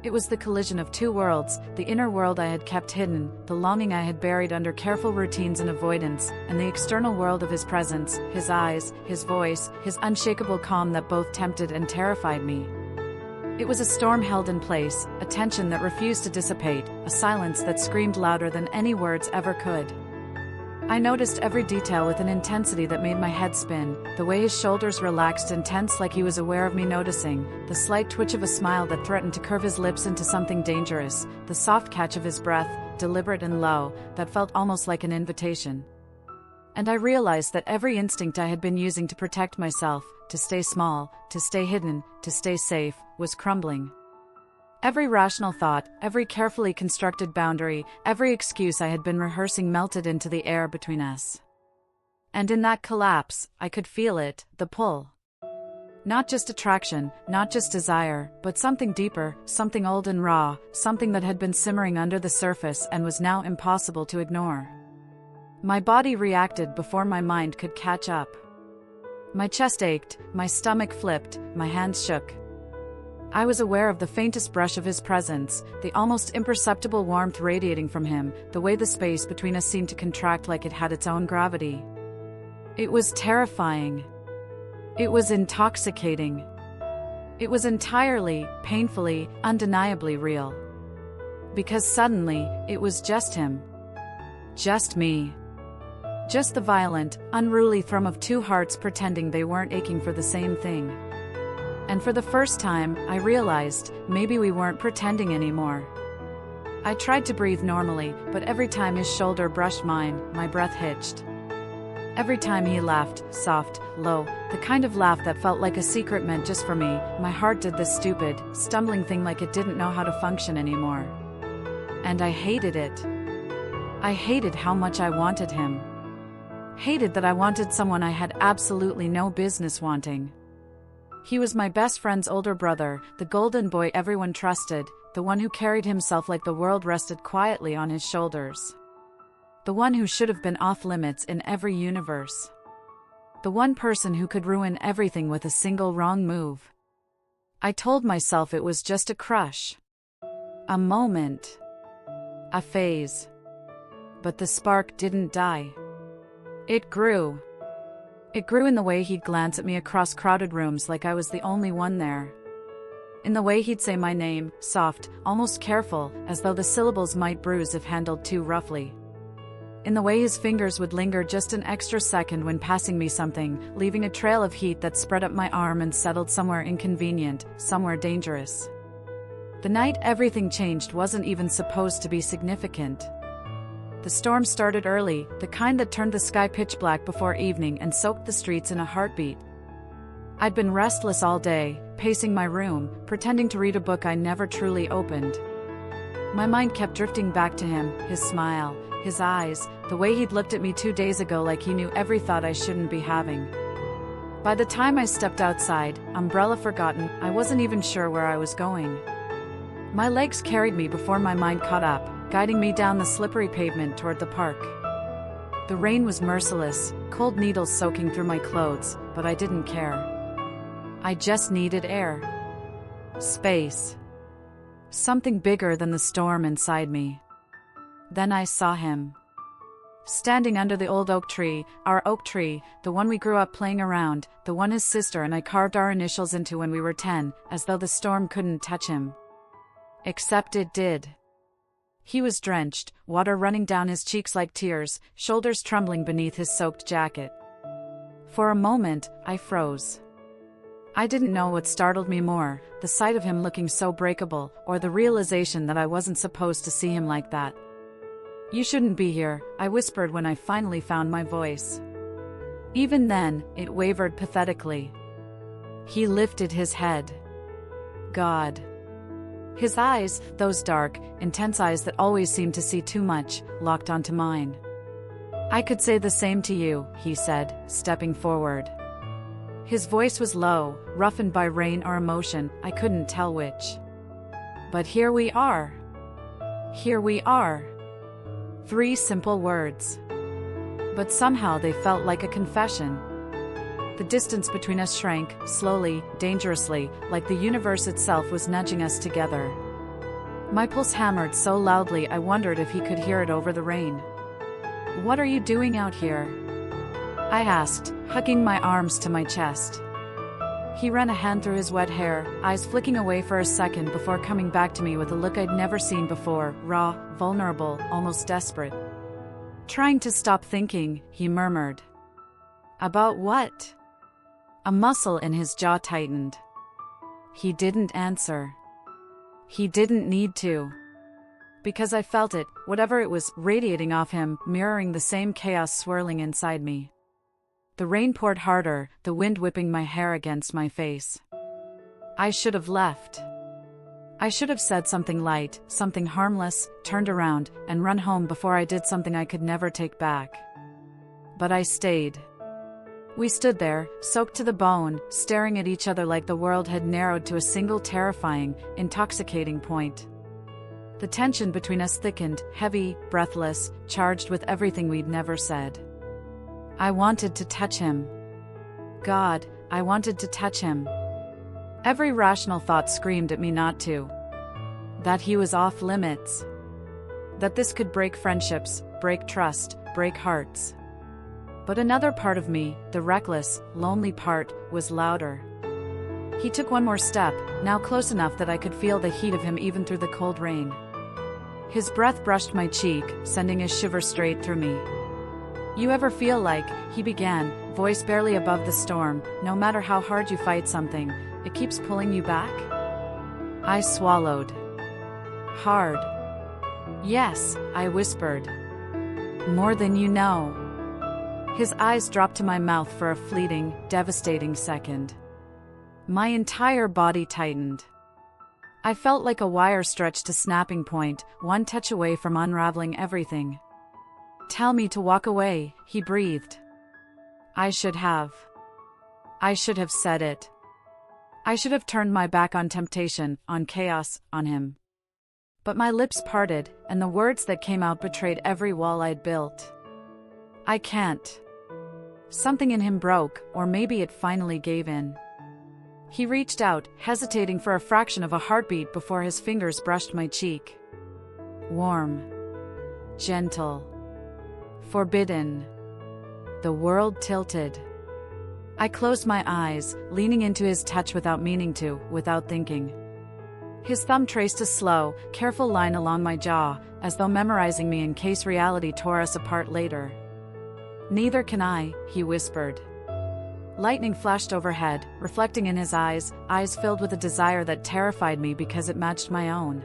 It was the collision of two worlds, the inner world I had kept hidden, the longing I had buried under careful routines and avoidance, and the external world of his presence, his eyes, his voice, his unshakable calm that both tempted and terrified me. It was a storm held in place, a tension that refused to dissipate, a silence that screamed louder than any words ever could. I noticed every detail with an intensity that made my head spin, the way his shoulders relaxed and tensed like he was aware of me noticing, the slight twitch of a smile that threatened to curve his lips into something dangerous, the soft catch of his breath, deliberate and low, that felt almost like an invitation. And I realized that every instinct I had been using to protect myself, to stay small, to stay hidden, to stay safe, was crumbling. Every rational thought, every carefully constructed boundary, every excuse I had been rehearsing melted into the air between us. And in that collapse, I could feel it, the pull. Not just attraction, not just desire, but something deeper, something old and raw, something that had been simmering under the surface and was now impossible to ignore. My body reacted before my mind could catch up. My chest ached, my stomach flipped, my hands shook. I was aware of the faintest brush of his presence, the almost imperceptible warmth radiating from him, the way the space between us seemed to contract like it had its own gravity. It was terrifying. It was intoxicating. It was entirely, painfully, undeniably real. Because suddenly, it was just him. Just me. Just the violent, unruly thrum of two hearts pretending they weren't aching for the same thing. And for the first time, I realized, maybe we weren't pretending anymore. I tried to breathe normally, but every time his shoulder brushed mine, my breath hitched. Every time he laughed, soft, low, the kind of laugh that felt like a secret meant just for me, my heart did this stupid, stumbling thing like it didn't know how to function anymore. And I hated it. I hated how much I wanted him. Hated that I wanted someone I had absolutely no business wanting. He was my best friend's older brother, the golden boy everyone trusted, the one who carried himself like the world rested quietly on his shoulders. The one who should have been off limits in every universe. The one person who could ruin everything with a single wrong move. I told myself it was just a crush. A moment. A phase. But the spark didn't die. It grew. It grew in the way he'd glance at me across crowded rooms like I was the only one there. In the way he'd say my name, soft, almost careful, as though the syllables might bruise if handled too roughly. In the way his fingers would linger just an extra second when passing me something, leaving a trail of heat that spread up my arm and settled somewhere inconvenient, somewhere dangerous. The night everything changed wasn't even supposed to be significant. The storm started early, the kind that turned the sky pitch black before evening and soaked the streets in a heartbeat. I'd been restless all day, pacing my room, pretending to read a book I never truly opened. My mind kept drifting back to him, his smile, his eyes, the way he'd looked at me 2 days ago like he knew every thought I shouldn't be having. By the time I stepped outside, umbrella forgotten, I wasn't even sure where I was going. My legs carried me before my mind caught up, guiding me down the slippery pavement toward the park. The rain was merciless, cold needles soaking through my clothes, but I didn't care. I just needed air. Space. Something bigger than the storm inside me. Then I saw him. Standing under the old oak tree, our oak tree, the one we grew up playing around, the one his sister and I carved our initials into when we were 10, as though the storm couldn't touch him. Except it did. He was drenched, water running down his cheeks like tears, shoulders trembling beneath his soaked jacket. For a moment, I froze. I didn't know what startled me more, the sight of him looking so breakable, or the realization that I wasn't supposed to see him like that. "You shouldn't be here," I whispered when I finally found my voice. Even then, it wavered pathetically. He lifted his head. God. His eyes, those dark, intense eyes that always seemed to see too much, locked onto mine. I could say the same to you, he said, stepping forward. His voice was low, roughened by rain or emotion, I couldn't tell which. But here we are. Here we are. 3 simple words. But somehow they felt like a confession. The distance between us shrank, slowly, dangerously, like the universe itself was nudging us together. My pulse hammered so loudly I wondered if he could hear it over the rain. "What are you doing out here?" I asked, hugging my arms to my chest. He ran a hand through his wet hair, eyes flicking away for a second before coming back to me with a look I'd never seen before, raw, vulnerable, almost desperate. "Trying to stop thinking," he murmured. "About what?" A muscle in his jaw tightened. He didn't answer. He didn't need to. Because I felt it, whatever it was, radiating off him, mirroring the same chaos swirling inside me. The rain poured harder, the wind whipping my hair against my face. I should have left. I should have said something light, something harmless, turned around, and run home before I did something I could never take back. But I stayed. We stood there, soaked to the bone, staring at each other like the world had narrowed to a single terrifying, intoxicating point. The tension between us thickened, heavy, breathless, charged with everything we'd never said. I wanted to touch him. God, I wanted to touch him. Every rational thought screamed at me not to. That he was off limits. That this could break friendships, break trust, break hearts. But another part of me, the reckless, lonely part, was louder. He took one more step, now close enough that I could feel the heat of him even through the cold rain. His breath brushed my cheek, sending a shiver straight through me. "You ever feel like," he began, voice barely above the storm, "no matter how hard you fight something, it keeps pulling you back?" I swallowed. Hard. "Yes," I whispered. "More than you know." His eyes dropped to my mouth for a fleeting, devastating second. My entire body tightened. I felt like a wire stretched to snapping point, one touch away from unraveling everything. "Tell me to walk away," he breathed. I should have. I should have said it. I should have turned my back on temptation, on chaos, on him. But my lips parted, and the words that came out betrayed every wall I'd built. "I can't." Something in him broke, or maybe it finally gave in. He reached out, hesitating for a fraction of a heartbeat before his fingers brushed my cheek. Warm. Gentle. Forbidden. The world tilted. I closed my eyes, leaning into his touch without meaning to, without thinking. His thumb traced a slow, careful line along my jaw, as though memorizing me in case reality tore us apart later. "Neither can I," he whispered. Lightning flashed overhead, reflecting in his eyes, eyes filled with a desire that terrified me because it matched my own.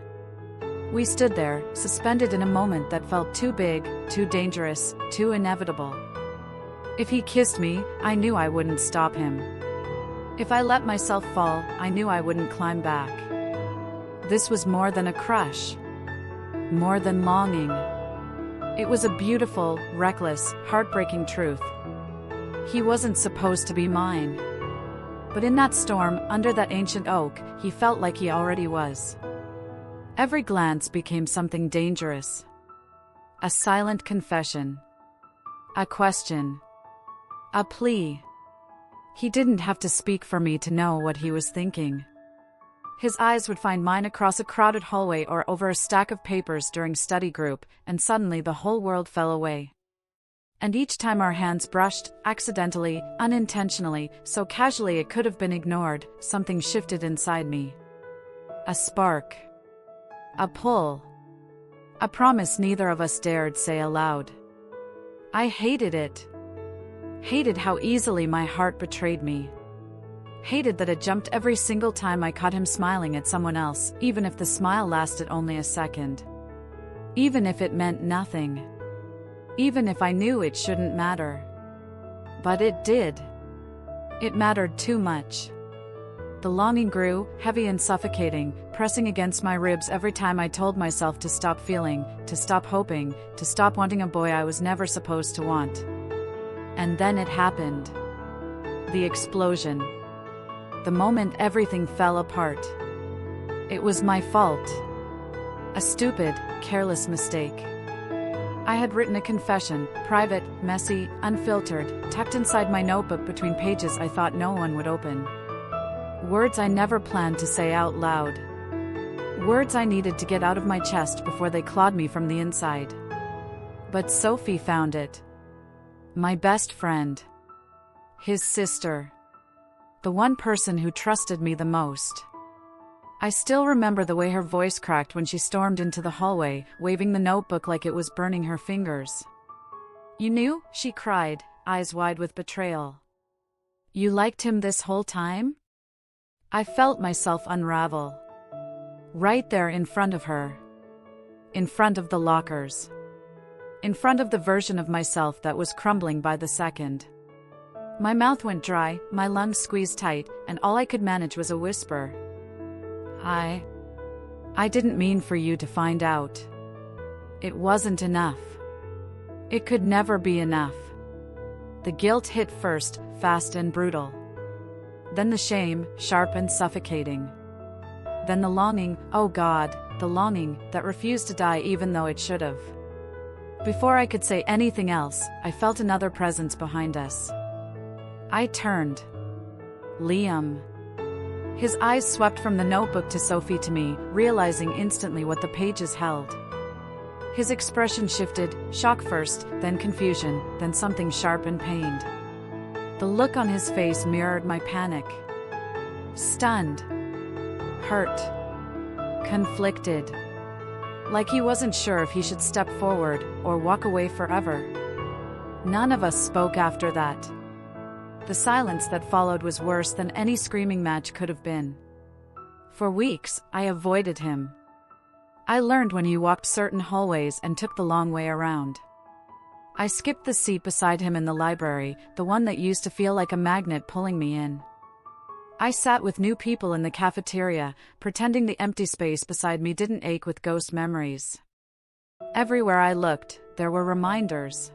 We stood there, suspended in a moment that felt too big, too dangerous, too inevitable. If he kissed me, I knew I wouldn't stop him. If I let myself fall, I knew I wouldn't climb back. This was more than a crush. More than longing. It was a beautiful, reckless, heartbreaking truth. He wasn't supposed to be mine. But in that storm, under that ancient oak, he felt like he already was. Every glance became something dangerous. A silent confession. A question. A plea. He didn't have to speak for me to know what he was thinking. His eyes would find mine across a crowded hallway or over a stack of papers during study group, and suddenly the whole world fell away. And each time our hands brushed, accidentally, unintentionally, so casually it could have been ignored, something shifted inside me. A spark. A pull. A promise neither of us dared say aloud. I hated it. Hated how easily my heart betrayed me. Hated that it jumped every single time I caught him smiling at someone else, even if the smile lasted only a second. Even if it meant nothing. Even if I knew it shouldn't matter. But it did. It mattered too much. The longing grew, heavy and suffocating, pressing against my ribs every time I told myself to stop feeling, to stop hoping, to stop wanting a boy I was never supposed to want. And then it happened. The explosion. The moment everything fell apart. It was my fault. A stupid, careless mistake. I had written a confession, private, messy, unfiltered, tucked inside my notebook between pages I thought no one would open. Words I never planned to say out loud. Words I needed to get out of my chest before they clawed me from the inside. But Sophie found it. My best friend. His sister. The one person who trusted me the most. I still remember the way her voice cracked when she stormed into the hallway, waving the notebook like it was burning her fingers. "You knew?" she cried, eyes wide with betrayal. "You liked him this whole time?" I felt myself unravel. Right there in front of her. In front of the lockers. In front of the version of myself that was crumbling by the second. My mouth went dry, my lungs squeezed tight, and all I could manage was a whisper. I didn't mean for you to find out. It wasn't enough. It could never be enough. The guilt hit first, fast and brutal. Then the shame, sharp and suffocating. Then the longing, oh God, the longing that refused to die even though it should have. Before I could say anything else, I felt another presence behind us. I turned. Liam. His eyes swept from the notebook to Sophie to me, realizing instantly what the pages held. His expression shifted, shock first, then confusion, then something sharp and pained. The look on his face mirrored my panic. Stunned. Hurt. Conflicted. Like he wasn't sure if he should step forward, or walk away forever. None of us spoke after that. The silence that followed was worse than any screaming match could have been. For weeks, I avoided him. I learned when he walked certain hallways and took the long way around. I skipped the seat beside him in the library, the one that used to feel like a magnet pulling me in. I sat with new people in the cafeteria, pretending the empty space beside me didn't ache with ghost memories. Everywhere I looked, there were reminders.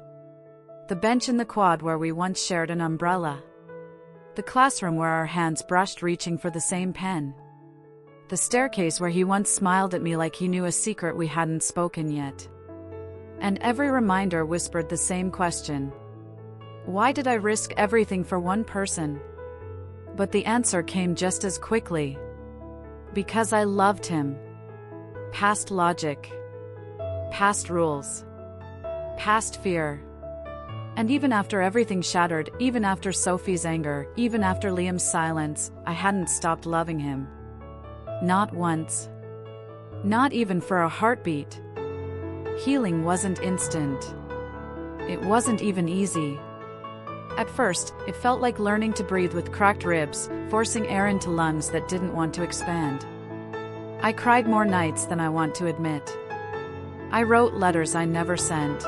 The bench in the quad where we once shared an umbrella. The classroom where our hands brushed reaching for the same pen. The staircase where he once smiled at me like he knew a secret we hadn't spoken yet. And every reminder whispered the same question. Why did I risk everything for one person? But the answer came just as quickly. Because I loved him. Past logic. Past rules. Past fear. And even after everything shattered, even after Sophie's anger, even after Liam's silence, I hadn't stopped loving him. Not once. Not even for a heartbeat. Healing wasn't instant. It wasn't even easy. At first, it felt like learning to breathe with cracked ribs, forcing air into lungs that didn't want to expand. I cried more nights than I want to admit. I wrote letters I never sent.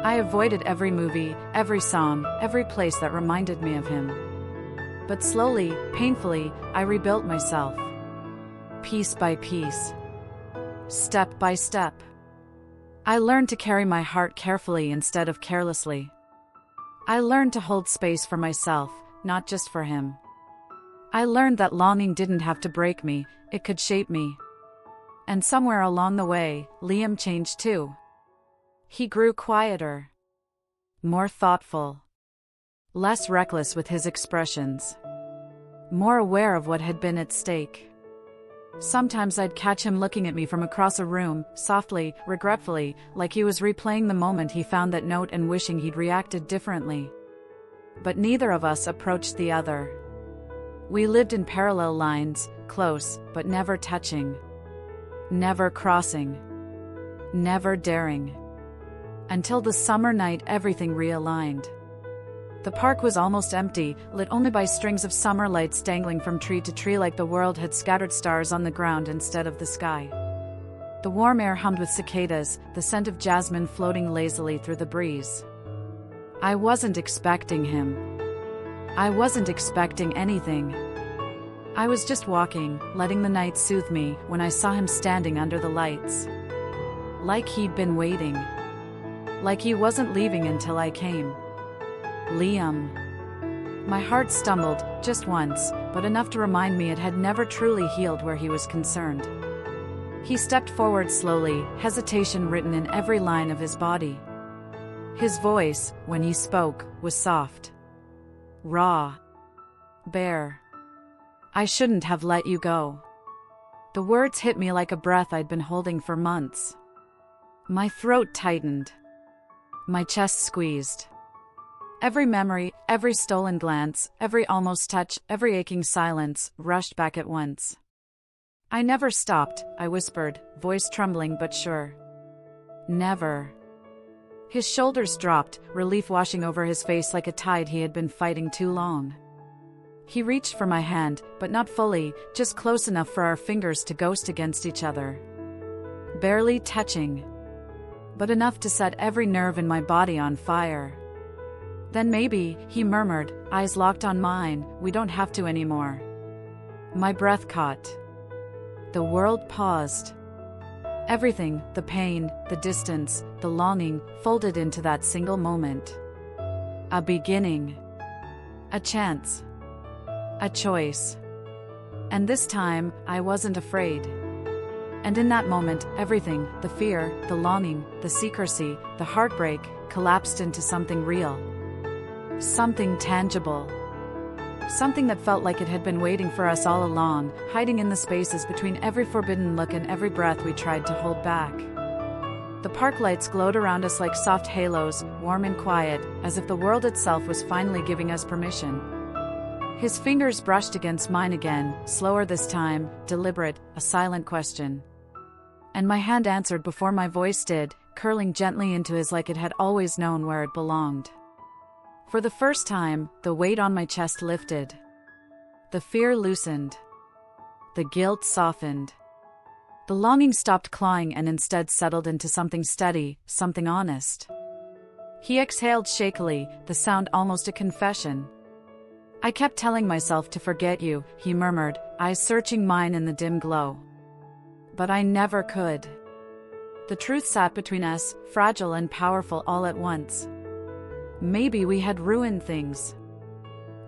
I avoided every movie, every song, every place that reminded me of him. But slowly, painfully, I rebuilt myself. Piece by piece. Step by step. I learned to carry my heart carefully instead of carelessly. I learned to hold space for myself, not just for him. I learned that longing didn't have to break me, it could shape me. And somewhere along the way, Liam changed too. He grew quieter. More thoughtful. Less reckless with his expressions. More aware of what had been at stake. Sometimes I'd catch him looking at me from across a room, softly, regretfully, like he was replaying the moment he found that note and wishing he'd reacted differently. But neither of us approached the other. We lived in parallel lines, close, but never touching. Never crossing. Never daring. Until the summer night everything realigned. The park was almost empty, lit only by strings of summer lights dangling from tree to tree like the world had scattered stars on the ground instead of the sky. The warm air hummed with cicadas, the scent of jasmine floating lazily through the breeze. I wasn't expecting him. I wasn't expecting anything. I was just walking, letting the night soothe me, when I saw him standing under the lights. Like he'd been waiting. Like he wasn't leaving until I came. Liam. My heart stumbled, just once, but enough to remind me it had never truly healed where he was concerned. He stepped forward slowly, hesitation written in every line of his body. His voice, when he spoke, was soft. Raw. Bare. I shouldn't have let you go. The words hit me like a breath I'd been holding for months. My throat tightened. My chest squeezed. Every memory, every stolen glance, every almost touch, every aching silence, rushed back at once. I never stopped, I whispered, voice trembling but sure. Never. His shoulders dropped, relief washing over his face like a tide he had been fighting too long. He reached for my hand, but not fully, just close enough for our fingers to ghost against each other. Barely touching. But enough to set every nerve in my body on fire. Then maybe, he murmured, eyes locked on mine, we don't have to anymore. My breath caught. The world paused. Everything, the pain, the distance, the longing, folded into that single moment. A beginning. A chance. A choice. And this time, I wasn't afraid. And in that moment, everything, the fear, the longing, the secrecy, the heartbreak, collapsed into something real. Something tangible. Something that felt like it had been waiting for us all along, hiding in the spaces between every forbidden look and every breath we tried to hold back. The park lights glowed around us like soft halos, warm and quiet, as if the world itself was finally giving us permission. His fingers brushed against mine again, slower this time, deliberate, a silent question. And my hand answered before my voice did, curling gently into his like it had always known where it belonged. For the first time, the weight on my chest lifted. The fear loosened. The guilt softened. The longing stopped clawing and instead settled into something steady, something honest. He exhaled shakily, the sound almost a confession. I kept telling myself to forget you, he murmured, eyes searching mine in the dim glow. But I never could. The truth sat between us, fragile and powerful all at once. Maybe we had ruined things.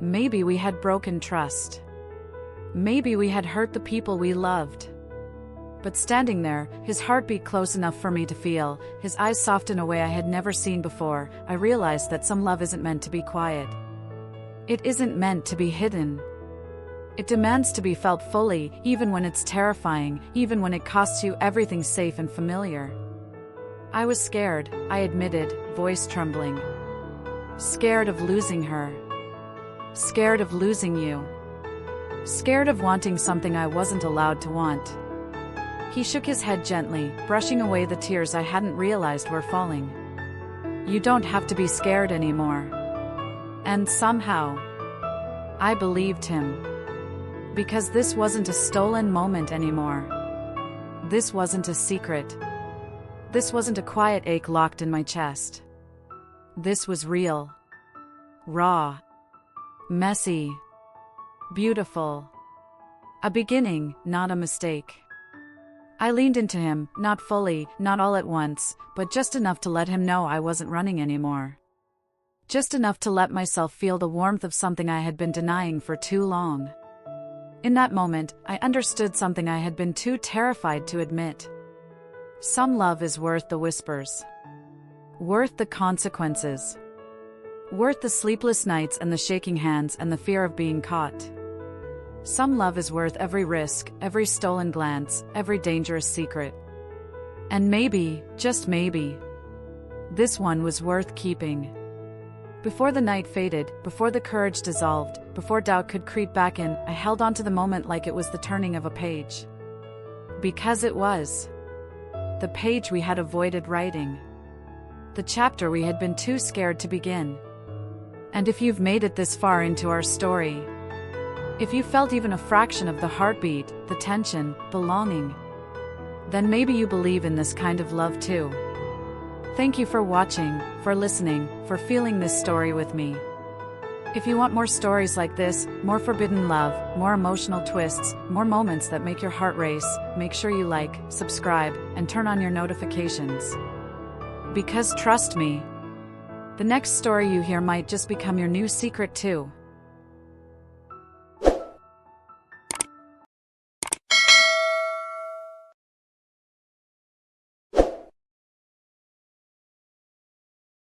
Maybe we had broken trust. Maybe we had hurt the people we loved. But standing there, his heartbeat close enough for me to feel, his eyes soft in a way I had never seen before, I realized that some love isn't meant to be quiet. It isn't meant to be hidden. It demands to be felt fully, even when it's terrifying, even when it costs you everything safe and familiar. I was scared, I admitted, voice trembling. Scared of losing her. Scared of losing you. Scared of wanting something I wasn't allowed to want. He shook his head gently, brushing away the tears I hadn't realized were falling. You don't have to be scared anymore. And somehow, I believed him. Because this wasn't a stolen moment anymore. This wasn't a secret. This wasn't a quiet ache locked in my chest. This was real. Raw. Messy. Beautiful. A beginning, not a mistake. I leaned into him, not fully, not all at once, but just enough to let him know I wasn't running anymore. Just enough to let myself feel the warmth of something I had been denying for too long. In that moment, I understood something I had been too terrified to admit. Some love is worth the whispers. Worth the consequences. Worth the sleepless nights and the shaking hands and the fear of being caught. Some love is worth every risk, every stolen glance, every dangerous secret. And maybe, just maybe, this one was worth keeping. Before the night faded, before the courage dissolved, before doubt could creep back in, I held on to the moment like it was the turning of a page. Because it was. The page we had avoided writing. The chapter we had been too scared to begin. And if you've made it this far into our story, if you felt even a fraction of the heartbeat, the tension, the longing, then maybe you believe in this kind of love too. Thank you for watching, for listening, for feeling this story with me. If you want more stories like this, more forbidden love, more emotional twists, more moments that make your heart race, make sure you like, subscribe, and turn on your notifications. Because trust me, the next story you hear might just become your new secret too.